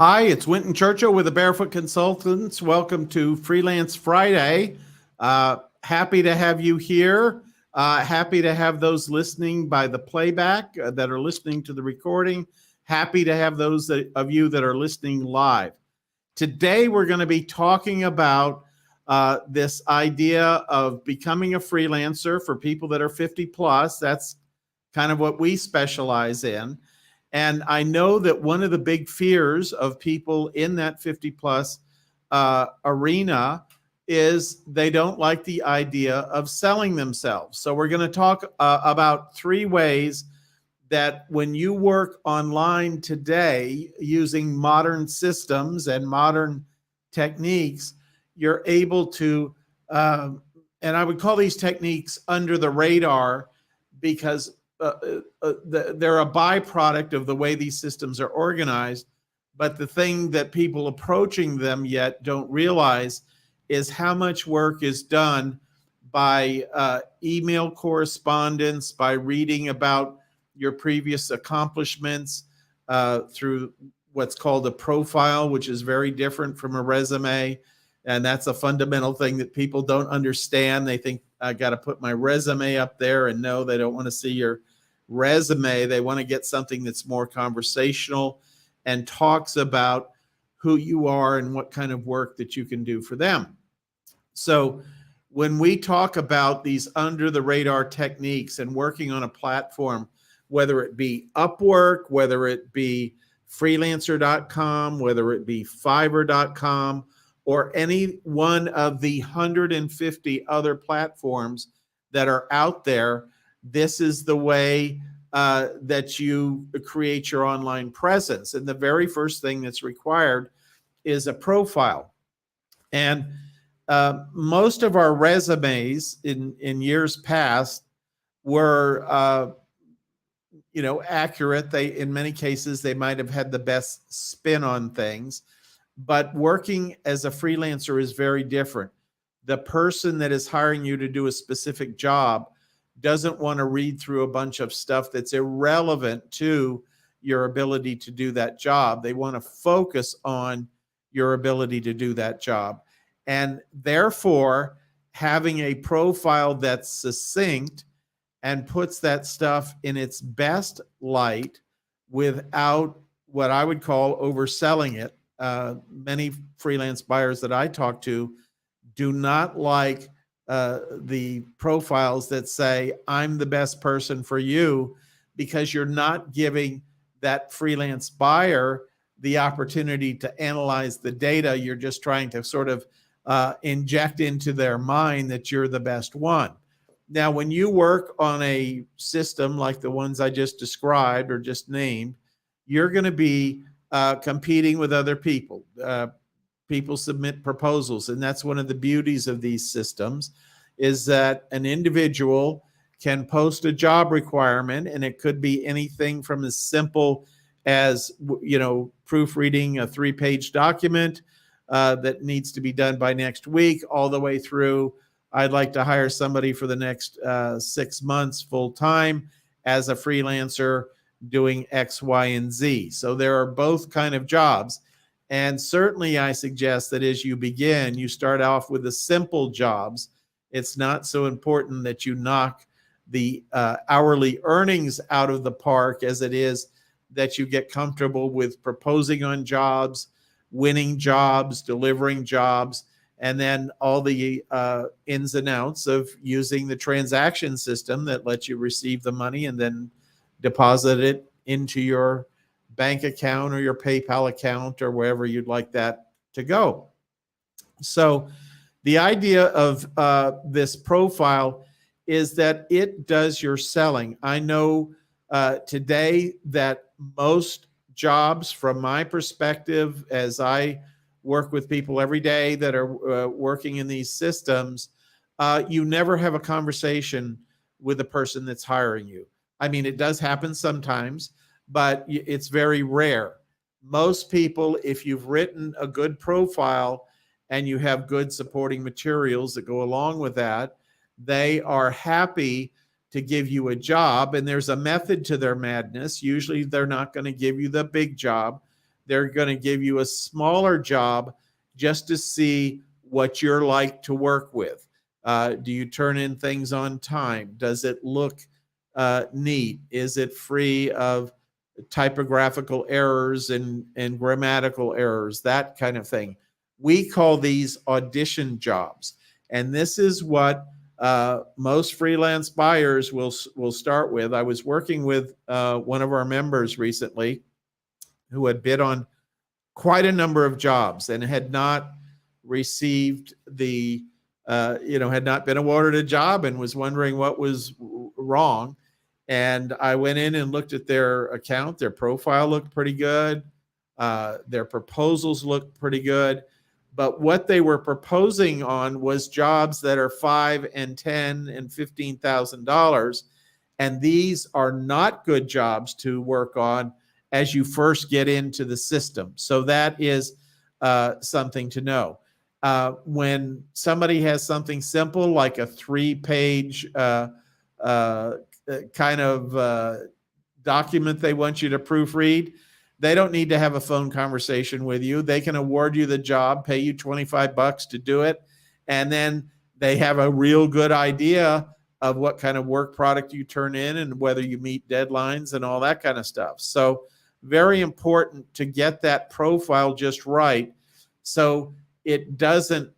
Hi, it's Winton Churchill with the Barefoot Consultants. Welcome to Freelance Friday. Happy to have you here. Happy to have those listening by the playback that are listening to the recording. Happy to have those of you that are listening live. Today, we're going to be talking about this idea of becoming a freelancer for people that are 50 plus. That's kind of what we specialize in. And I know that one of the big fears of people in that 50 plus arena is they don't like the idea of selling themselves. So we're going to talk about three ways that when you work online today using modern systems and modern techniques, you're able to, and I would call these techniques under the radar because they're a byproduct of the way these systems are organized. But the thing that people approaching them yet don't realize is how much work is done by email correspondence, by reading about your previous accomplishments through what's called a profile, which is very different from a resume. And that's a fundamental thing that people don't understand. They think I got to put my resume up there, and no, they don't want to see your resume. They want to get something that's more conversational and talks about who you are and what kind of work that you can do for them. So when we talk about these under the radar techniques and working on a platform, whether it be Upwork, whether it be freelancer.com, whether it be fiverr.com, or any one of the 150 other platforms that are out there, this is the way that you create your online presence. And the very first thing that's required is a profile. And most of our resumes in years past were accurate. In many cases, they might have had the best spin on things. But working as a freelancer is very different. The person that is hiring you to do a specific job doesn't want to read through a bunch of stuff that's irrelevant to your ability to do that job. They want to focus on your ability to do that job. And therefore, having a profile that's succinct and puts that stuff in its best light without what I would call overselling it. Many freelance buyers that I talk to do not like the profiles that say, I'm the best person for you, because you're not giving that freelance buyer the opportunity to analyze the data. You're just trying to sort of inject into their mind that you're the best one. Now, when you work on a system like the ones I just described or just named, you're going to be competing with other people. People submit proposals, and that's one of the beauties of these systems, is that an individual can post a job requirement, and it could be anything from as simple as proofreading a 3-page document that needs to be done by next week, all the way through, I'd like to hire somebody for the next 6 months full time as a freelancer doing X, Y, and Z. So there are both kind of jobs. And certainly I suggest that as you begin, you start off with the simple jobs. It's not so important that you knock the hourly earnings out of the park as it is that you get comfortable with proposing on jobs, winning jobs, delivering jobs, and then all the ins and outs of using the transaction system that lets you receive the money and then deposit it into your bank account or your PayPal account or wherever you'd like that to go. So the idea of this profile is that it does your selling. I know today that most jobs, from my perspective, as I work with people every day that are working in these systems, you never have a conversation with the person that's hiring you. I mean, it does happen sometimes, but it's very rare. Most people, if you've written a good profile and you have good supporting materials that go along with that, they are happy to give you a job. And there's a method to their madness. Usually they're not going to give you the big job. they're going to give you a smaller job just to see what you're like to work with. Do you turn in things on time? Does it look neat? Is it free of typographical errors and grammatical errors? That kind of thing. We call these audition jobs. And this is what most freelance buyers will start with. I was working with one of our members recently who had bid on quite a number of jobs and had not received the, had not been awarded a job and was wondering what was wrong. And I went in and looked at their account. Their profile looked pretty good. Their proposals looked pretty good. But what they were proposing on was jobs that are $5,000 and $10,000 and $15,000. And these are not good jobs to work on as you first get into the system. So that is something to know. When somebody has something simple like a 3-page kind of document they want you to proofread, they don't need to have a phone conversation with you. They can award you the job, pay you $25 to do it, and then they have a real good idea of what kind of work product you turn in and whether you meet deadlines and all that kind of stuff. So very important to get that profile just right, so it doesn't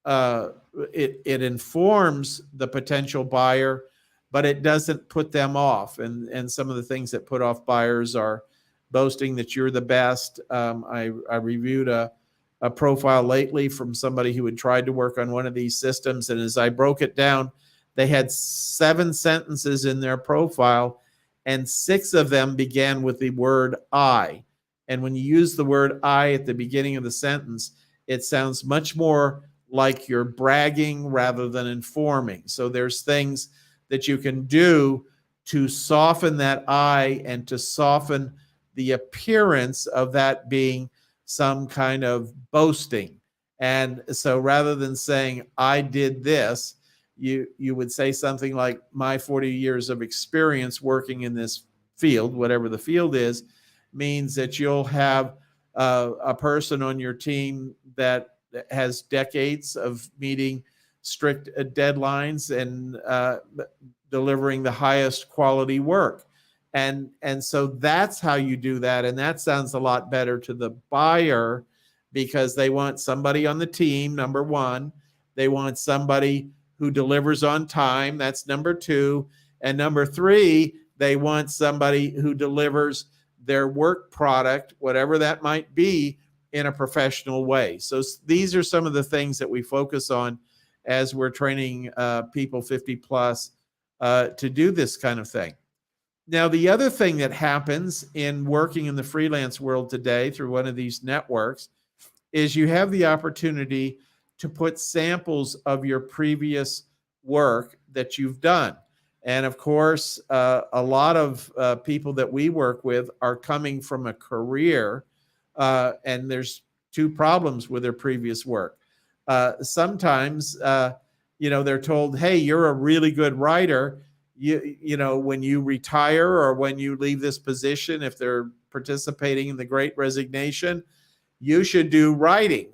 it informs the potential buyer, but it doesn't put them off. And some of the things that put off buyers are boasting that you're the best. I reviewed a profile lately from somebody who had tried to work on one of these systems, and as I broke it down, they had 7 sentences in their profile, and 6 of them began with the word I. And when you use the word I at the beginning of the sentence, it sounds much more like you're bragging rather than informing. So there's things that you can do to soften that I and to soften the appearance of that being some kind of boasting. And so rather than saying, I did this, you would say something like, my 40 years of experience working in this field, whatever the field is, means that you'll have a person on your team that has decades of meeting strict deadlines and delivering the highest quality work. And so that's how you do that. And that sounds a lot better to the buyer, because they want somebody on the team, number one. They want somebody who delivers on time. That's number 2. And number 3, they want somebody who delivers their work product, whatever that might be, in a professional way. So these are some of the things that we focus on as we're training people 50 plus to do this kind of thing. Now, the other thing that happens in working in the freelance world today through one of these networks is you have the opportunity to put samples of your previous work that you've done. And of course, a lot of people that we work with are coming from a career, and there's 2 problems with their previous work. Sometimes, they're told, hey, you're a really good writer. When you retire or when you leave this position, if they're participating in the Great Resignation, you should do writing.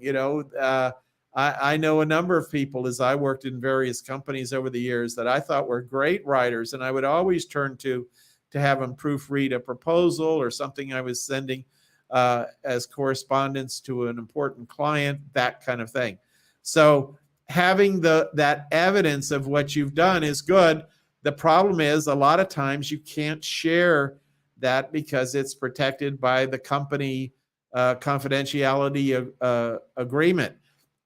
I know a number of people, as I worked in various companies over the years, that I thought were great writers, and I would always turn to have them proofread a proposal or something I was sending as correspondence to an important client, that kind of thing. So having that evidence of what you've done is good. The problem is, a lot of times you can't share that because it's protected by the company confidentiality agreement.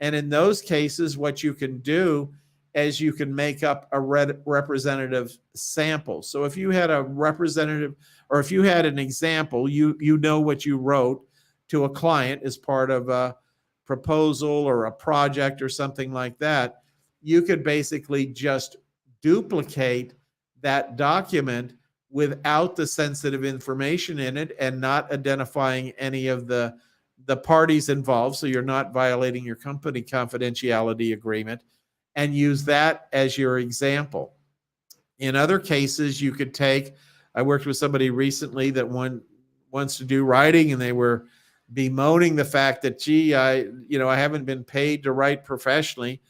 And in those cases, what you can do is you can make up a representative sample. So if you had a representative, or if you had an example, you know what you wrote to a client as part of a proposal or a project or something like that, you could basically just duplicate that document without the sensitive information in it and not identifying any of the parties involved, so you're not violating your company confidentiality agreement, and use that as your example. In other cases, you could I worked with somebody recently that wants to do writing, and they were bemoaning the fact that, gee, I haven't been paid to write professionally.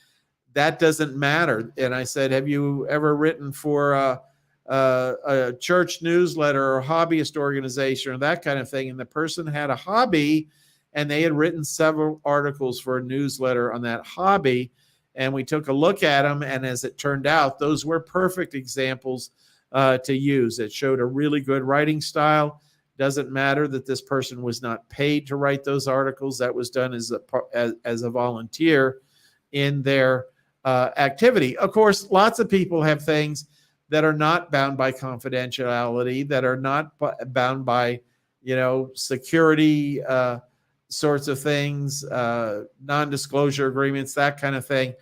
That doesn't matter. And I said, have you ever written for a church newsletter or hobbyist organization or that kind of thing? And the person had a hobby, and they had written several articles for a newsletter on that hobby. And we took a look at them, and as it turned out, those were perfect examples to use. It showed a really good writing style. Doesn't matter that this person was not paid to write those articles. That was done as a volunteer in their activity. Of course, lots of people have things that are not bound by confidentiality, that are not bound by, security sorts of things, non-disclosure agreements, that kind of thing.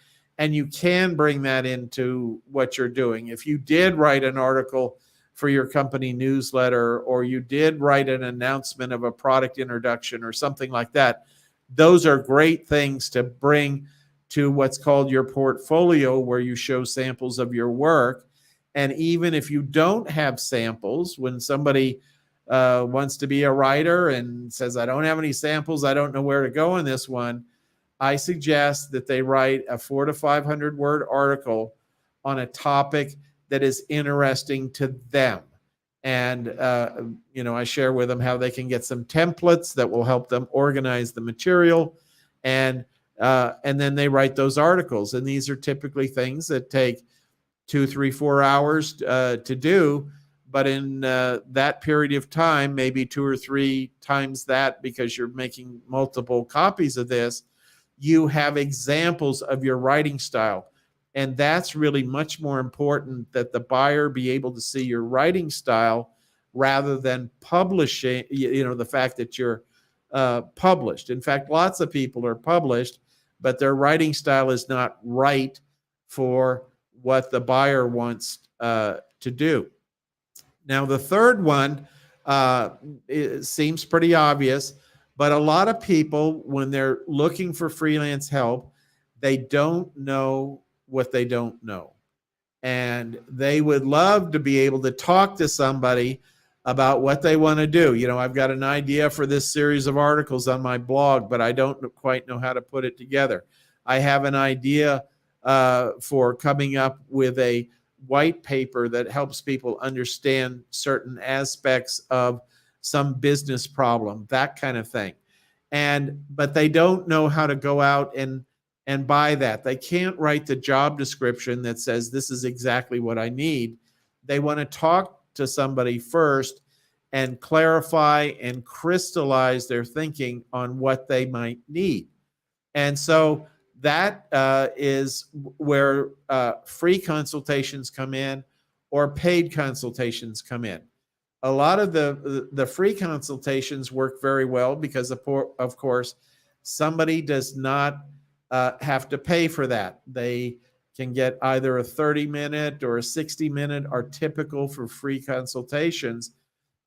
And you can bring that into what you're doing. If you did write an article for your company newsletter, or you did write an announcement of a product introduction or something like that, those are great things to bring to what's called your portfolio, where you show samples of your work. And even if you don't have samples, when somebody wants to be a writer and says, I don't have any samples, I don't know where to go on this one, I suggest that they write a 400 to 500 word article on a topic that is interesting to them. And, I share with them how they can get some templates that will help them organize the material. And then they write those articles. And these are typically things that take 2, 3, 4 hours to do. But in that period of time, maybe 2 or 3 times that, because you're making multiple copies of this, you have examples of your writing style. And that's really much more important, that the buyer be able to see your writing style rather than publishing, the fact that you're published. In fact, lots of people are published, but their writing style is not right for what the buyer wants to do. Now, the third one it seems pretty obvious, but a lot of people, when they're looking for freelance help, they don't know what they don't know. And they would love to be able to talk to somebody about what they want to do. I've got an idea for this series of articles on my blog, but I don't quite know how to put it together. I have an idea for coming up with a white paper that helps people understand certain aspects of some business problem, that kind of thing. But they don't know how to go out and buy that. They can't write the job description that says, this is exactly what I need. They want to talk to somebody first and clarify and crystallize their thinking on what they might need. And so that is where free consultations come in, or paid consultations come in. A lot of the free consultations work very well because, of course, somebody does not have to pay for that. They can get either a 30-minute or a 60-minute are typical for free consultations,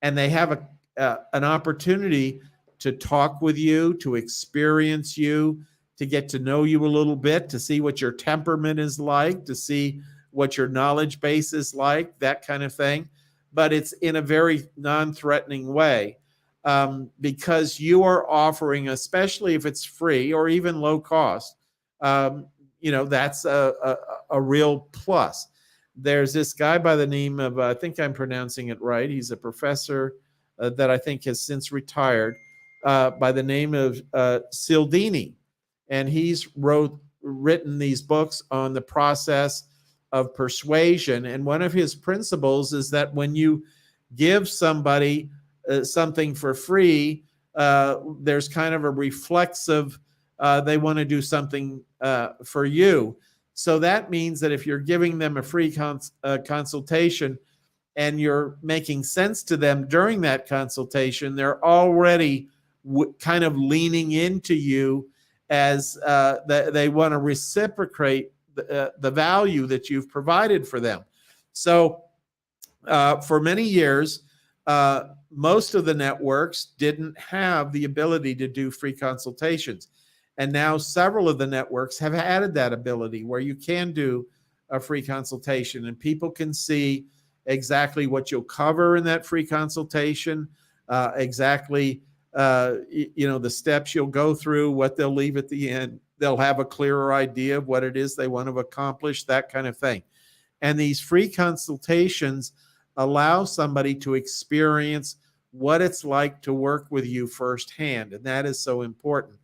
and they have an opportunity to talk with you, to experience you, to get to know you a little bit, to see what your temperament is like, to see what your knowledge base is like, that kind of thing. But it's in a very non-threatening way, because you are offering, especially if it's free or even low cost, that's a real plus. There's this guy by the name of, I think I'm pronouncing it right, he's a professor that I think has since retired, by the name of Cialdini. And he's written these books on the process of persuasion. And one of his principles is that when you give somebody something for free, there's kind of a reflexive, they want to do something for you. So that means that if you're giving them a free consultation and you're making sense to them during that consultation, they're already kind of leaning into you as they want to reciprocate the value that you've provided for them. So for many years, most of the networks didn't have the ability to do free consultations. And now several of the networks have added that ability where you can do a free consultation and people can see exactly what you'll cover in that free consultation, exactly the steps you'll go through, what they'll leave at the end. They'll have a clearer idea of what it is they want to accomplish, that kind of thing. And these free consultations allow somebody to experience what it's like to work with you firsthand, and that is so important.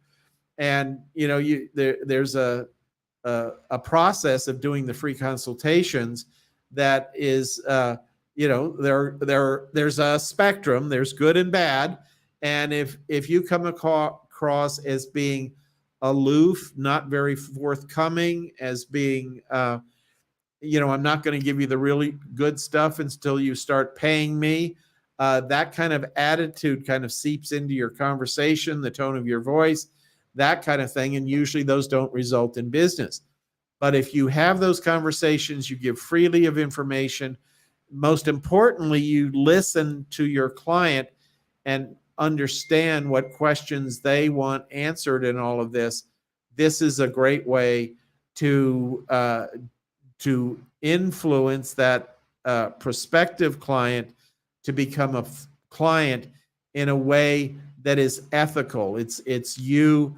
And there's a process of doing the free consultations that is, there's a spectrum. There's good and bad, and if you come across as being aloof, not very forthcoming, as being I'm not going to give you the really good stuff until you start paying me. That kind of attitude kind of seeps into your conversation, the tone of your voice, that kind of thing. And usually those don't result in business. But if you have those conversations, you give freely of information. Most importantly, you listen to your client and understand what questions they want answered in all of this. This is a great way to influence that prospective client to become a client in a way that is ethical. It's you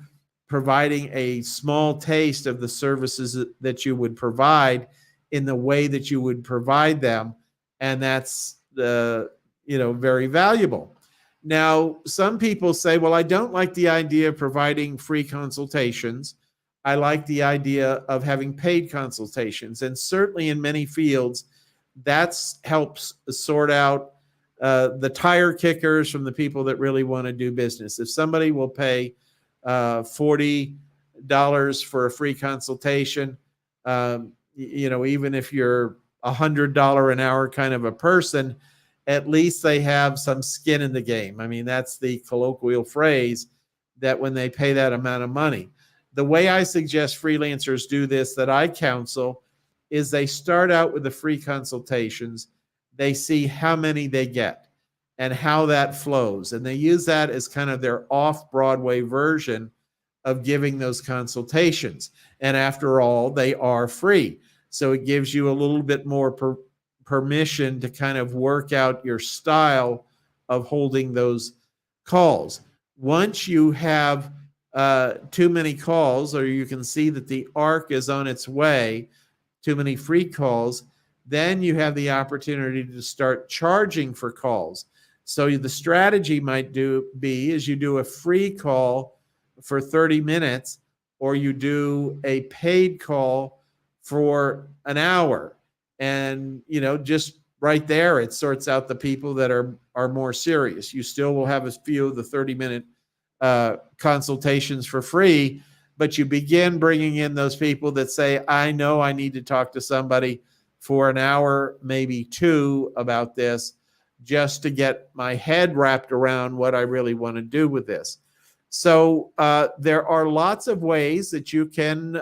providing a small taste of the services that you would provide in the way that you would provide them, and that's very valuable. Now, some people say, well, I don't like the idea of providing free consultations. I like the idea of having paid consultations. And certainly in many fields, that helps sort out the tire kickers from the people that really want to do business. If somebody will pay $40 for a free consultation, even if you're $100 an hour kind of a person, at least they have some skin in the game. I mean, that's the colloquial phrase, that when they pay that amount of money. The way I suggest freelancers do this that I counsel is they start out with the free consultations. They see how many they get and how that flows. And they use that as kind of their off-Broadway version of giving those consultations. And after all, they are free. So it gives you a little bit more permission to kind of work out your style of holding those calls. Once you have too many calls, or you can see that the arc is on its way, too many free calls, then you have the opportunity to start charging for calls. So the strategy might be you do a free call for 30 minutes, or you do a paid call for an hour. And, just right there, it sorts out the people that are more serious. You still will have a few of the 30-minute consultations for free, but you begin bringing in those people that say, I know I need to talk to somebody for an hour, maybe two, about this, just to get my head wrapped around what I really want to do with this. So there are lots of ways that you can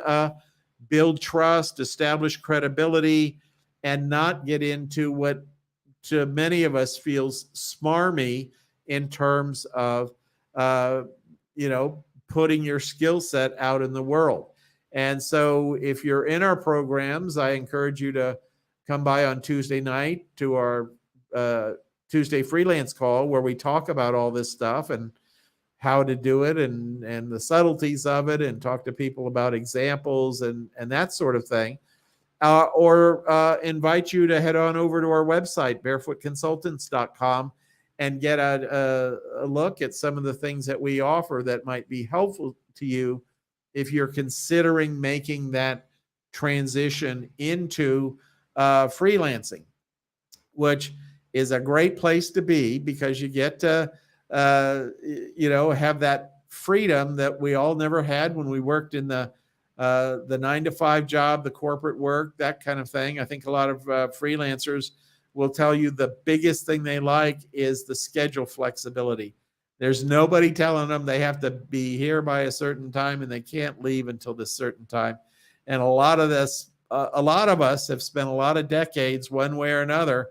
build trust, establish credibility, and not get into what to many of us feels smarmy in terms of putting your skill set out in the world. And so if you're in our programs, I encourage you to come by on Tuesday night to our Tuesday freelance call, where we talk about all this stuff and how to do it and the subtleties of it, and talk to people about examples and that sort of thing. Or invite you to head on over to our website, barefootconsultants.com, and get a look at some of the things that we offer that might be helpful to you if you're considering making that transition into freelancing, which is a great place to be, because you get to have that freedom that we all never had when we worked in the 9-to-5 job, the corporate work, that kind of thing. I think a lot of freelancers will tell you the biggest thing they like is the schedule flexibility. There's nobody telling them they have to be here by a certain time and they can't leave until this certain time. And a lot of us have spent a lot of decades, one way or another,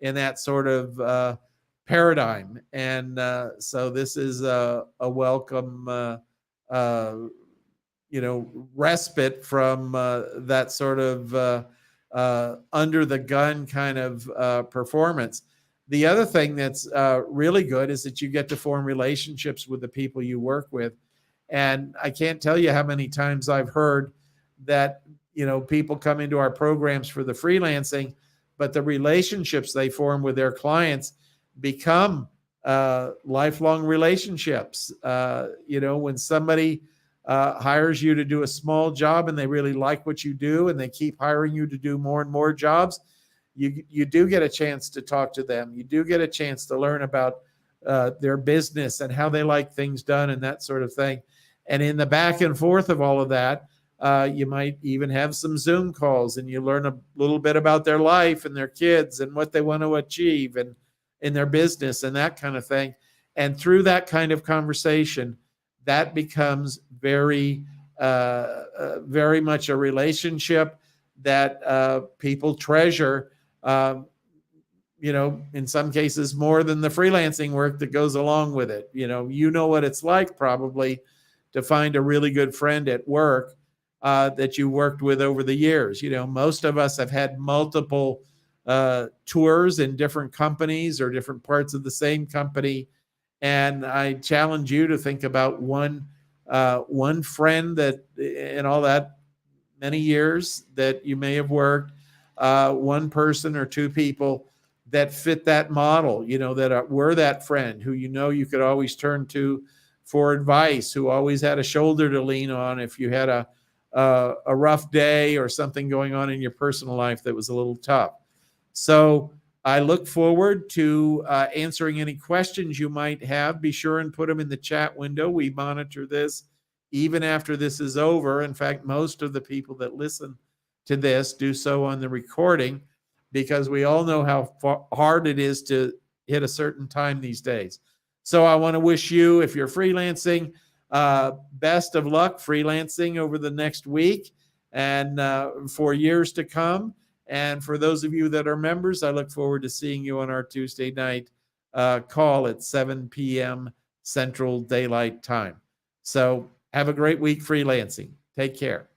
in that sort of paradigm. And so this is a welcome respite from that sort of under the gun kind of performance. The other thing that's really good is that you get to form relationships with the people you work with. And I can't tell you how many times I've heard that, people come into our programs for the freelancing, but the relationships they form with their clients become lifelong relationships. When somebody hires you to do a small job and they really like what you do and they keep hiring you to do more and more jobs, you do get a chance to talk to them. You do get a chance to learn about their business and how they like things done and that sort of thing. And in the back and forth of all of that, you might even have some Zoom calls and you learn a little bit about their life and their kids and what they want to achieve and in their business and that kind of thing. And through that kind of conversation, that becomes very much a relationship that people treasure. In some cases more than the freelancing work that goes along with it. What it's like probably to find a really good friend at work that you worked with over the years. Most of us have had multiple tours in different companies or different parts of the same company. And I challenge you to think about one friend that in all that many years that you may have worked, one person or two people that fit that model, that were that friend who you could always turn to for advice, who always had a shoulder to lean on if you had a rough day or something going on in your personal life that was a little tough. So I look forward to answering any questions you might have. Be sure and put them in the chat window. We monitor this even after this is over. In fact, most of the people that listen to this do so on the recording because we all know how hard it is to hit a certain time these days. So I want to wish you, if you're freelancing, best of luck freelancing over the next week and for years to come. And for those of you that are members, I look forward to seeing you on our Tuesday night call at 7 p.m. Central Daylight Time. So have a great week freelancing. Take care.